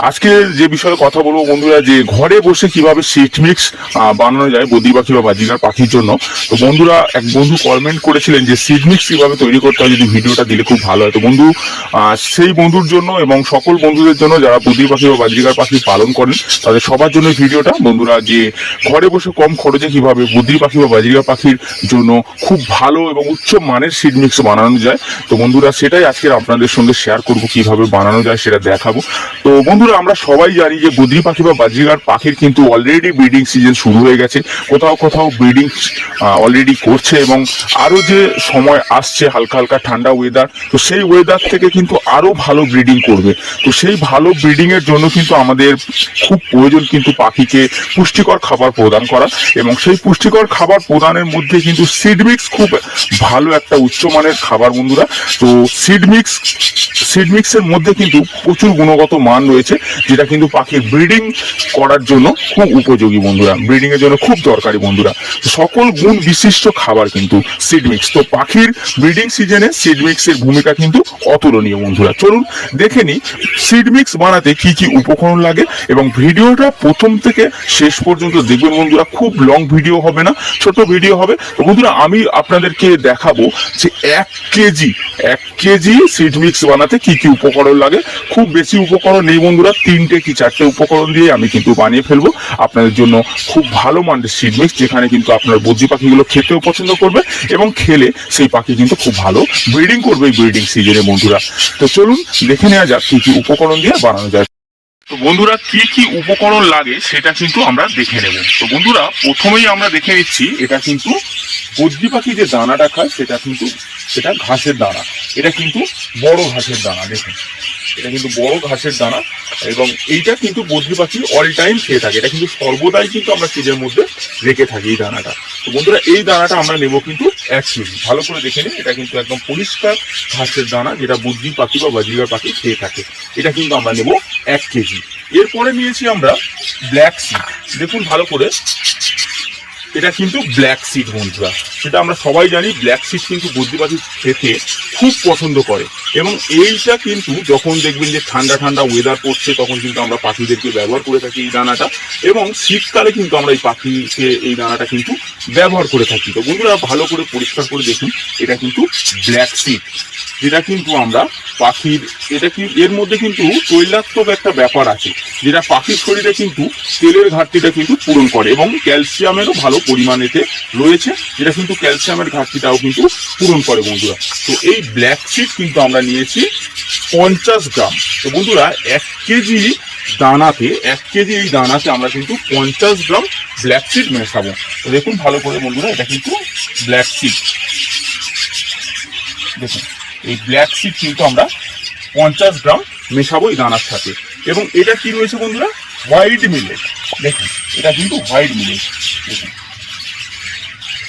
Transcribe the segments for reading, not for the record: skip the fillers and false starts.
আজকে যে বিষয়ে কথা বলবো বন্ধুরা, যে ঘরে বসে কিভাবে সিড মিক্স বানানো যায় বদ্রি পাখি বা বাজিকার পাখির জন্য। তো বন্ধুরা, এক বন্ধু কমেন্ট করেছিলেন যে সিড মিক্স কিভাবে তৈরি করতে হয়, যদি ভিডিওটা দিলে খুব ভালো হয়। তো বন্ধু, সেই বন্ধুর জন্য এবং সকল বন্ধুদের জন্য যারা বদ্রি পাখি বা বাজিকার পাখি পালন করেন, তাদের সবার জন্য ভিডিওটা। বন্ধুরা, যে ঘরে বসে কম খরচে কিভাবে বদ্রি পাখি বা বাজিকার পাখির জন্য খুব ভালো এবং উচ্চ মানের সিড মিক্স বানানো যায়, তো বন্ধুরা সেটাই আজকে আপনাদের সঙ্গে শেয়ার করব, কিভাবে বানানো যায় সেটা দেখাবো। তো বন্ধুরা, আমরা সবাই জানি যে বদ্রি পাখি বা বাজিকার পাখির কিন্তু অলরেডি ব্রিডিং সিজন শুরু হয়ে গেছে, কোথাও কোথাও ব্রিডিং অলরেডি করছে, এবং আরো যে সময় আসছে হালকা হালকা ঠান্ডা ওয়েদার, তো সেই ওয়েদার থেকে কিন্তু আরো ভালো ব্রিডিং করবে। তো সেই ভালো ব্রিডিং এর জন্য কিন্তু আমাদের খুব প্রয়োজন কিন্তু পাখিকে পুষ্টিকর খাবার প্রদান করা, এবং সেই পুষ্টিকর খাবার প্রদানের মধ্যে কিন্তু সিড মিক্স খুব ভালো একটা উচ্চমানের খাবার বন্ধুরা। তো সিড মিক্সের মধ্যে কিন্তু প্রচুর গুণগত মান রয়েছে, যেটা কিন্তু পাখির ব্রিডিং করার জন্য খুব উপযোগী বন্ধুরা, ব্রিডিং এর জন্য খুব দরকারি বন্ধুরা। সকল গুণ বিশিষ্ট খাবার কিন্তু সিড মিক্স। তো পাখির ব্রিডিং সিজনে সিড মিক্সের ভূমিকা কিন্তু অতুলনীয় বন্ধুরা। চলুন দেখে নিই সিড মিক্স বানাতে কি কি উপকরণ লাগে, এবং ভিডিওটা প্রথম থেকে শেষ পর্যন্ত দেখবেন বন্ধুরা। খুব লং ভিডিও হবে না, ছোট ভিডিও হবে। তো বন্ধুরা, আমি আপনাদেরকে দেখাবো যে 1 কেজি সিড মিক্স বানাতে কি কি উপকরণ লাগে। খুব বেশি উপকরণ নেই বন্ধুরা, 3টে কি 4টে উপকরণ দিয়ে আমি কিন্তু বানিয়ে ফেলবো আপনাদের জন্য খুব ভালো মানের সিড মিক্স, যেখানে কিন্তু আপনার বদ্রি পাখিগুলো খেতেও পছন্দ করবে, এবং খেলে সেই পাখি কিন্তু খুব ভালো ব্রিডিং করবে এই ব্রিডিং সিজনে বন্ধুরা। তো চলুন দেখে নেওয়া যাক কি কি উপকরণ দিয়ে বানানো যায়। তো বন্ধুরা, কি কি উপকরণ লাগে সেটা কিন্তু আমরা দেখে নেব। তো বন্ধুরা, প্রথমেই আমরা দেখে নিচ্ছি, এটা কিন্তু বদ্রি পাখি যে দানাটা খায় সেটা ঘাসের দানা। এটা কিন্তু বড় ঘাসের দানা, দেখুন এটা কিন্তু বড় ঘাসের দানা, এবং এইটা কিন্তু বদ্রি পাখি অল টাইম খেয়ে থাকে। এটা কিন্তু সর্বদাই কিন্তু আমরা ফ্রিজের মধ্যে রেখে থাকি এই দানাটা। তো বন্ধুরা, এই দানাটা আমরা নেব কিন্তু 1 কেজি। ভালো করে দেখে নিন, এটা কিন্তু একদম পরিষ্কার ঘাসের দানা, যেটা বদ্রি পাখি বা বাজিকার পাখি খেয়ে থাকে। এটা কিন্তু আমরা নেব 1 কেজি। এরপরে নিয়েছি আমরা ব্ল্যাক সিড। দেখুন ভালো করে, এটা কিন্তু ব্ল্যাক সিড বন্ধুরা। সেটা আমরা সবাই জানি, ব্ল্যাক সিড কিন্তু বদ্রি পাখি খেতে খুব পছন্দ করে, এবং এইটা কিন্তু যখন দেখবেন যে ঠান্ডা ঠান্ডা ওয়েদার পড়ছে, তখন কিন্তু আমরা পাখিদেরকে ব্যবহার করে থাকি এই দানাটা, এবং শীতকালে কিন্তু আমরা এই পাখিকে এই দানাটা কিন্তু ব্যবহার করে থাকি। তো বন্ধুরা, ভালো করে পরিষ্কার করে দেখুন, এটা কিন্তু ব্ল্যাক সিড, যেটা কিন্তু আমরা পাখির, এটা কি এর মধ্যে কিন্তু তৈলাক্তক একটা ব্যাপার আছে, যেটা পাখির শরীরে কিন্তু তেলের ঘাটতিটা কিন্তু পূরণ করে, এবং ক্যালসিয়ামেরও ভালো পরিমাণেতে রয়েছে, যেটা কিন্তু ক্যালসিয়ামের ঘাটতিটাও কিন্তু পূরণ করে বন্ধুরা। তো এই ব্ল্যাক সিড কিন্তু আমরা নিয়েছি 50 গ্রাম। তো বন্ধুরা, 1 কেজি এই দানাতে আমরা কিন্তু 50 গ্রাম ব্ল্যাক সিড মেশাবো। তো দেখুন ভালো করে বন্ধুরা, এটা কিন্তু ব্ল্যাক সিড, দেখুন এই ব্ল্যাক সিড কিন্তু আমরা 50 গ্রাম মেশাবো এই দানার সাথে। এবং এটা কি রয়েছে বন্ধুরা, হোয়াইট মিলেট। দেখুন এটা কিন্তু হোয়াইট মিলেট, দেখুন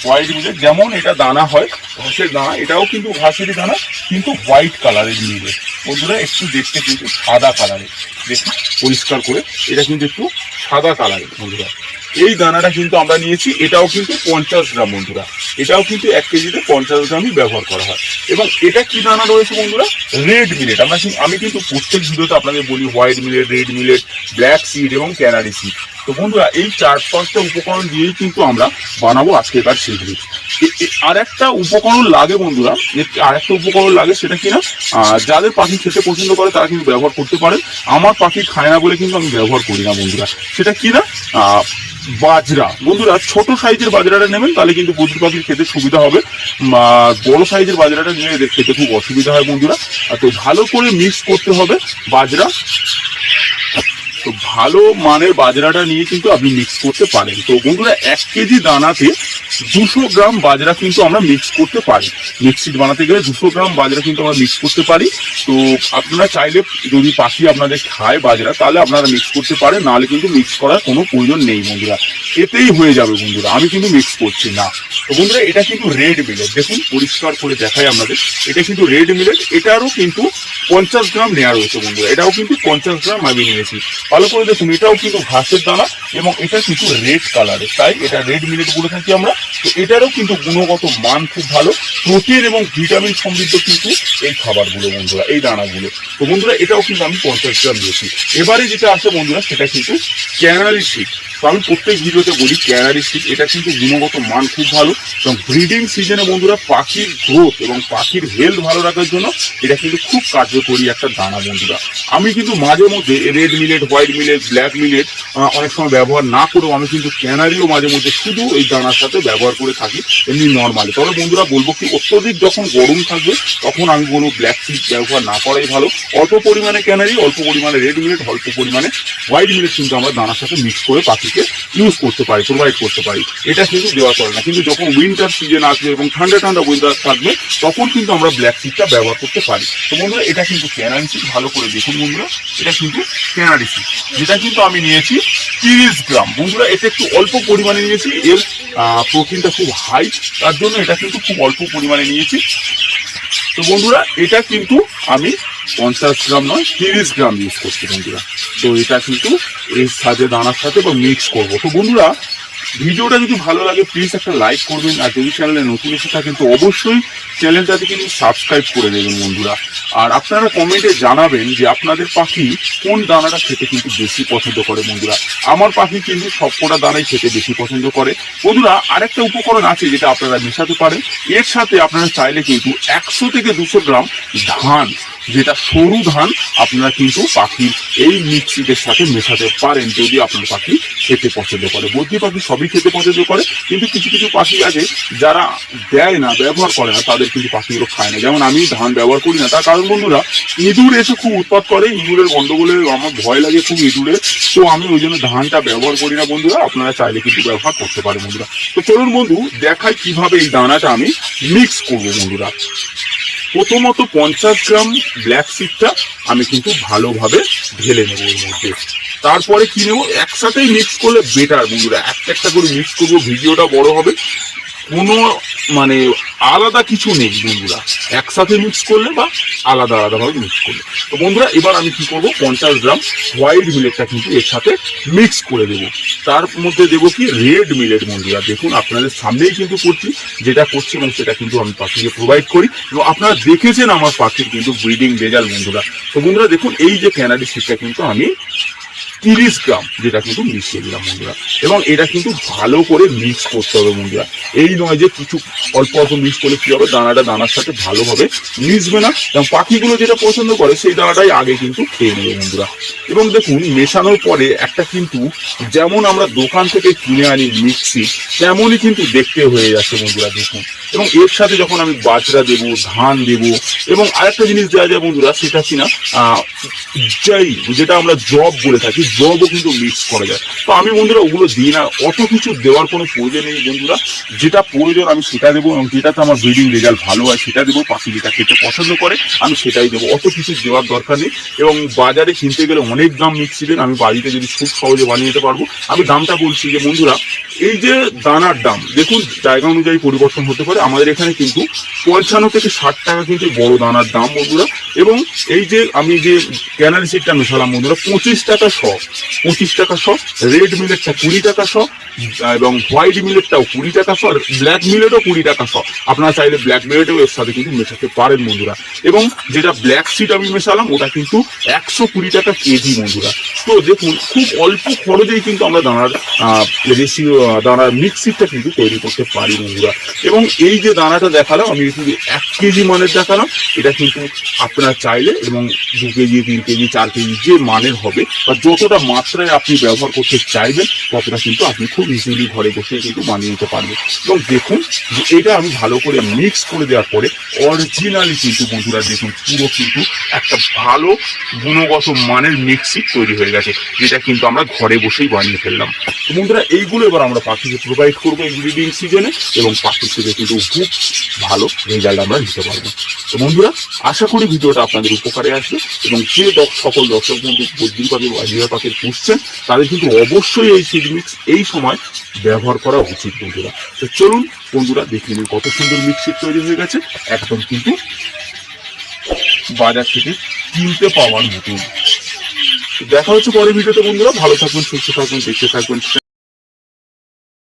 হোয়াইট মিলেট, যেমন এটা দানা হয় ঘাসের দানা, এটাও কিন্তু ঘাসেরই দানা, কিন্তু হোয়াইট কালারের মিলেট বন্ধুরা, একটু দেখতে কিন্তু সাদা কালারের। দেখুন পরিষ্কার করে, এটা কিন্তু একটু সাদা কালারের বন্ধুরা। এই দানাটা কিন্তু আমরা নিয়েছি, এটাও কিন্তু 50 গ্রাম বন্ধুরা। এটাও কিন্তু 1 কেজিতে 50 গ্রামই ব্যবহার করা হয়। এবং এটা কি দানা রয়েছে বন্ধুরা, রেড মিলেট। আমি কিন্তু প্রত্যেক ভিডিওতে আপনাদের বলি white millet, red millet, black seed এবং ক্যানারি সিড। তো বন্ধুরা, এই 4-5টা উপকরণ দিয়েই কিন্তু আমরা বানাবো আজকেকার সিড মিক্স। আর একটা উপকরণ লাগে বন্ধুরা, সেটা কিনা যাদের পাখি খেতে পছন্দ করে তারা কিন্তু ব্যবহার করতে পারে। আমার পাখি খায় না বলে কিন্তু আমি ব্যবহার করি না বন্ধুরা। সেটা কিনা বাজরা বন্ধুরা। ছোট সাইজের বাজরাটা নেবেন, তাহলে কিন্তু বদ্রি পাখির খেতে সুবিধা হবে। বড় সাইজের বাজরাটা নিয়ে এদের খেতে খুব অসুবিধা হয় বন্ধুরা। তো ভালো করে মিক্স করতে হবে বাজরা। তো ভালো মানের বাজরাটা নিয়ে কিন্তু আপনি মিক্স করতে পারেন। তো বন্ধুরা, 1 কেজি দানাতে 200 গ্রাম বাজরা কিন্তু আমরা মিক্স করতে পারি। মিক্সিড বানাতে গেলে 200 গ্রাম বাজরা কিন্তু আমরা মিক্স করতে পারি। তো আপনারা চাইলে, যদি পাখি আপনাদের খায় বাজরা, তাহলে আপনারা মিক্স করতে পারেন, নাহলে কিন্তু মিক্স করার কোনো প্রয়োজন নেই বন্ধুরা, এতেই হয়ে যাবে বন্ধুরা। আমি কিন্তু মিক্স করছি না। তো বন্ধুরা, এটা কিন্তু রেড মিলেট, দেখুন পরিষ্কার করে দেখাই আপনাদের, এটা কিন্তু রেড মিলেট। এটারও কিন্তু 50 গ্রাম নেওয়া রয়েছে বন্ধুরা, এটাও কিন্তু 50 গ্রাম আমি নিয়েছি। ভালো করে দেখুন, এটাও কিন্তু ঘাসের দানা, এবং এটা কিন্তু রেড কালারের, তাই এটা রেড মিলেট বলে থাকি আমরা। তো এটারও কিন্তু গুণগত মান খুব ভালো, প্রোটিন এবং ভিটামিন সমৃদ্ধ কিন্তু এই খাবারগুলো বন্ধুরা, এই দানাগুলো। তো বন্ধুরা এটাও কিন্তু আমি 50 গ্রাম দিয়েছি। এবারে যেটা আছে বন্ধুরা সেটা কিন্তু ক্যানারি সিড। তো আমি প্রত্যেক ভিডিওতে বলি ক্যানারি সিড, এটা কিন্তু গুণগত মান খুব ভালো এবং ব্রিডিং সিজনে বন্ধুরা পাখির গ্রোথ এবং পাখির হেলথ ভালো রাখার জন্য এটা কিন্তু খুব কার্যকরী একটা দানা বন্ধুরা। আমি কিন্তু মাঝে মধ্যে red millet, white millet, black millet অনেক সময় ব্যবহার না করেও আমি কিন্তু ক্যানারিও মাঝে মধ্যে শুধু এই দানার সাথে ব্যবহার করে থাকি এমনি নর্মালি। তবে বন্ধুরা বলবো কি, অত্যধিক যখন গরম থাকবে তখন আমি বলবো ব্ল্যাক সিড ব্যবহার না করাই ভালো। অল্প পরিমাণে ক্যানারি, অল্প পরিমাণে রেড মিলেট, অল্প পরিমাণে হোয়াইট মিলেট কিন্তু আমরা দানার সাথে মিক্স করে পাখিকে ইউজ করতে পারি, প্রোভাইড করতে পারি। এটা কিন্তু দেওয়া চলে না। কিন্তু যখন উইন্টার সিজন আসবে এবং ঠান্ডা ঠান্ডা ওয়েদার থাকবে তখন কিন্তু আমরা ব্ল্যাক সিডটা ব্যবহার করতে পারি। তো বন্ধুরা এটা কিন্তু ক্যানারি সিড, ভালো করে দেখুন বন্ধুরা, এটা কিন্তু ক্যানারি সিড, যেটা কিন্তু আমি নিয়েছি 30 গ্রাম বন্ধুরা। এটা একটু অল্প পরিমাণে নিয়েছি, এর প্রোটিনটা খুব হাই, তার জন্য এটা কিন্তু খুব অল্প পরিমাণে নিয়েছি। তো বন্ধুরা এটা কিন্তু আমি 50 গ্রাম নয় 30 গ্রাম ইউজ করছি বন্ধুরা। তো এটা কিন্তু এর সাথে দানার সাথে বা মিক্স করবো। তো বন্ধুরা ভিডিওটা যদি ভালো লাগে প্লিজ একটা লাইক করবেন, আর যদি চ্যানেলে নতুন এসে থাকেন তো অবশ্যই চ্যানেলটাতে কিন্তু সাবস্ক্রাইব করে দেবেন বন্ধুরা। আর আপনারা কমেন্টে জানাবেন যে আপনাদের পাখি কোন দানাটা খেতে কিন্তু বেশি পছন্দ করে বন্ধুরা। আমার পাখি কিন্তু সবকটা দানাই খেতে বেশি পছন্দ করে বন্ধুরা। আরেকটা উপকরণ আছে যেটা আপনারা মেশাতে পারেন, এর সাথে আপনারা চাইলে কিন্তু 100 থেকে 200 গ্রাম ধান, যেটা সরু ধান, আপনারা কিন্তু পাখির এই মিক্সিদের সাথে মেশাতে পারেন যদি আপনার পাখি খেতে পছন্দ করে। বদ্রি পাখি সবই খেতে পছন্দ করে, কিন্তু কিছু কিছু পাখি আছে যারা দেয় না, ব্যবহার করে না, তাদের কিন্তু পাখিগুলো খায় না। যেমন আমি ধান ব্যবহার করি না, তার কারণ বন্ধুরা ইঁদুর এসে খুব উৎপাত করে, ইঁদুরের গন্ডগোলে আমার ভয় লাগে খুব ইঁদুরের। তো আমি ওই জন্য ধানটা ব্যবহার করি না বন্ধুরা। আপনারা চাইলে কিন্তু ব্যবহার করতে পারেন বন্ধুরা। তো চলুন বন্ধু দেখাই কিভাবে এই দানাটা আমি মিক্স করবো বন্ধুরা। প্রথমত 50 গ্রাম ব্ল্যাক সিডটা আমি কিন্তু ভালোভাবে ঢেলে নেবো এর মধ্যে। তারপরে কি নেবো, একসাথেই মিক্স করলে বেটার বন্ধুরা। একটা একটা করে মিক্স করবো, ভিডিওটা বড় হবে, কোনো মানে আলাদা কিছু নেই বন্ধুরা, একসাথে মিক্স করলে বা আলাদা আলাদাভাবে মিক্স করলে। তো বন্ধুরা এবার আমি কি করবো, 50 গ্রাম হোয়াইট মিলেটটা কিন্তু এর সাথে মিক্স করে দেবো। তার মধ্যে দেবো কি রেড মিলেট বন্ধুরা। দেখুন আপনাদের সামনেই কিন্তু করছি, যেটা করছি এবং সেটা কিন্তু আমি পাখিকে প্রোভাইড করি এবং আপনারা দেখেছেন আমার পাখির কিন্তু ব্রিডিং রেজাল্ট বন্ধুরা। তো বন্ধুরা দেখুন এই যে ক্যানারি সিডটা কিন্তু আমি 30 গ্রাম যেটা কিন্তু মিশিয়ে দিলাম বন্ধুরা, এবং এটা কিন্তু ভালো করে মিক্স করতে হবে বন্ধুরা। এই নয় যে কিছু অল্প অল্প মিক্স করলে কি হবে, দানাটা দানার সাথে ভালোভাবে মিশবে না, এবং পাখিগুলো যেটা পছন্দ করে সেই দানাটাই আগে কিন্তু খেয়ে নেবে বন্ধুরা। এবং দেখুন মেশানোর পরে একটা কিন্তু যেমন আমরা দোকান থেকে কিনে আনি মিক্সি, তেমনই কিন্তু দেখতে হয়ে যাচ্ছে বন্ধুরা দেখুন। এবং এর সাথে যখন আমি বাজরা দেবো, ধান দেবো, এবং আরেকটা জিনিস দেওয়া যায় বন্ধুরা, সেটা কিনা যাই যেটা আমরা জব বলে থাকি, জবও কিন্তু মিক্স করা যায়। তো আমি বন্ধুরা ওগুলো দিই না, অত কিছু দেওয়ার কোনো প্রয়োজন নেই বন্ধুরা। যেটা প্রয়োজন আমি সেটা দেবো, এবং যেটাতে আমার ব্রিডিং রেজাল্ট ভালো হয় সেটা দেবো। পাখি যেটা খেতে পছন্দ করে আমি সেটাই দেবো, অত কিছু দেওয়ার দরকার নেই। এবং বাজারে কিনতে গেলে অনেক দাম মিক্সি দেন, আমি বাড়িতে যদি খুব সহজে বানিয়ে নিতে পারবো। আমি দামটা বলছি যে বন্ধুরা এই যে দানার দাম দেখুন জায়গা অনুযায়ী পরিবর্তন হতে পারে। আমাদের এখানে কিন্তু 55 থেকে 60 টাকা কিন্তু বড় দানার দাম বন্ধুরা। এবং এই যে আমি যে ক্যানারি সিডটা মেশালাম বন্ধুরা 25 টাকা শ, 25 টাকা শ, রেড মিলেটটা 20 টাকা শ, এবং হোয়াইট মিলেটটাও 20 টাকা শ, আর ব্ল্যাক মিলেটও 20 টাকা শ। আপনারা চাইলে ব্ল্যাক মিলেটও এর সাথে কিন্তু মেশাতে পারেন বন্ধুরা। এবং যেটা ব্ল্যাক সিড আমি মেশালাম ওটা কিন্তু 120 টাকা কেজি বন্ধুরা। তো দেখুন খুব অল্প খরচেই কিন্তু আমরা দানার রেশিও দানার মিক্সিটা কিন্তু তৈরি করতে পারি বন্ধুরা। এবং এই যে দানাটা দেখালাম আমি কিন্তু 1 কেজি মানের দেখালাম, এটা কিন্তু আপনারা চাইলে এবং 2 কেজি 3 কেজি 4 কেজি যে মানের হবে বা যতটা মাত্রায় আপনি ব্যবহার করতে চাইবেন ততটা কিন্তু আপনি খুব ইজিলি ঘরে বসে কিন্তু বানিয়ে নিতে পারবেন। এবং দেখুন যে এটা আমি ভালো করে মিক্স করে দেওয়ার পরে অরিজিনালি কিন্তু বন্ধুরা দেখুন পুরো কিন্তু একটা ভালো গুণগত মানের মিক্সি তৈরি হয়ে গেছে, যেটা কিন্তু আমরা ঘরে বসেই বানিয়ে ফেললাম। তো বন্ধুরা এইগুলো এবার আমরা পাখিকে প্রোভাইড করবো এই ব্রিডিং সিজনে, এবং পাখির থেকে কিন্তু খুব ভালো রেজাল্ট আমরা নিতে পারবো। তো বন্ধুরা আশা করি ভিডিওটা আপনাদের উপকারে আসবে, এবং যে সকল দর্শক বন্ধু বদ্রি পাখি বা জিয়া পাখি পুষছেন তাদের কিন্তু অবশ্যই এই সিড মিক্স এই সময় ব্যবহার করা উচিত বন্ধুরা। তো চলুন বন্ধুরা দেখে নিন কত সুন্দর মিক্সি তৈরি হয়ে গেছে, একদম কিন্তু বাজার থেকে কিনতে পাওয়ার মতন। দেখা হচ্ছে পরের ভিডিওতে বন্ধুরা, ভালো থাকবেন, সুস্থ থাকবেন, দেখতে থাকবেন।